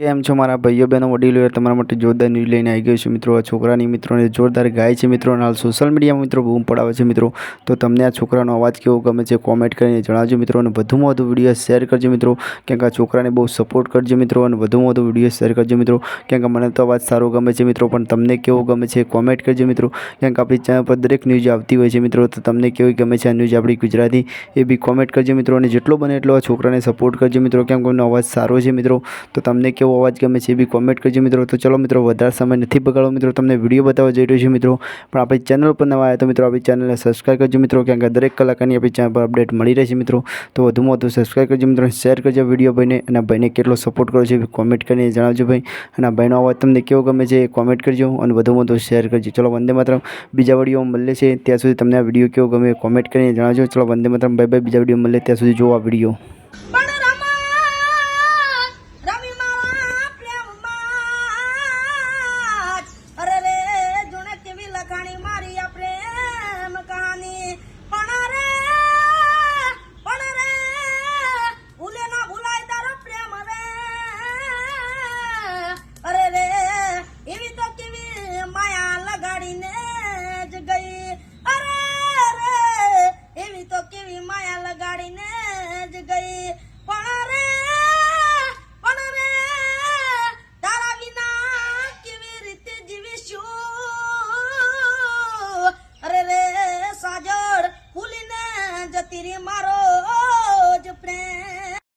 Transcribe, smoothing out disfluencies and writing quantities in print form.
કેમ છો મારા ભાઈઓ બહેનો વડીલો તમારા માટે જોરદાર ન્યૂઝ લઈને આવી ગયો છું મિત્રો। આ છોકરાની મિત્રોને જોરદાર ગાય છે મિત્રો, હાલ સોશિયલ મીડિયામાં મિત્રો બૂમ પડાવે છે મિત્રો। તો તમને આ છોકરાનો અવાજ કેવો ગમે છે કોમેન્ટ કરીને જણાવજો મિત્રો, અને વધુમાં વધુ વિડીયો શેર કરજો મિત્રો, કેમ કે આ છોકરાને બહુ સપોર્ટ કરજો મિત્રો, અને વધુમાં વધુ વિડીયો શેર કરજો મિત્રો, કેમ કે મને તો અવાજ સારો ગમે છે મિત્રો, પણ તમને કેવો ગમે છે કોમેન્ટ કરજો મિત્રો, કેમ કે આપણી ચેનલ પર દરેક ન્યૂઝ આવતી હોય છે મિત્રો। તો તમને કેવી ગમે છે આ ન્યૂઝ આપણી ગુજરાતી એ બી કોમેન્ટ કરજો મિત્રો, અને જેટલો બને એટલો આ છોકરાને સપોર્ટ કરજો મિત્રો, કેમ કે એનો અવાજ સારો છે મિત્રો। તો તમને કેવો અવાજ ગમે છે એ બી કોમેન્ટ કરજો મિત્રો। તો ચલો મિત્રો, વધારે સમય નથી બગાડવો મિત્રો, તમને વિડીયો બતાવવા જઈ રહ્યો છું મિત્રો, પણ આપણી ચેનલ પર નવા આવ્યા તો મિત્રો આપણી ચેનલને સબસ્ક્રાઈબ કરજો મિત્રો, કેમ કે દરેક કલાકારની આપણી ચેનલ પર અપડેટ મળી રહેશે મિત્રો। તો વધુમાં વધુ સબસ્ક્રાઈબ કરજો મિત્રો, શેર કરજો વિડીયો ભાઈને, અને ભાઈને કેટલો સપોર્ટ કરો છો એ કોમેન્ટ કરીને જણાવજો ભાઈ, અને આ ભાઈનો અવાજ તમને કેવો ગમે છે એ કોમેન્ટ કરજો, અને વધુમાં વધુ શેર કરજો। ચલો વંદે માતરમ, બીજા વિડીયોમાં મળે છે ત્યાં સુધી તમને આ વિડીયો કેવો ગમે કોમેન્ટ કરીને જણાવજો। ચલો વંદે માતરમ, બાય બાય, બીજા વિડીયો મળે ત્યાં સુધી જોવો આ વિડીયો।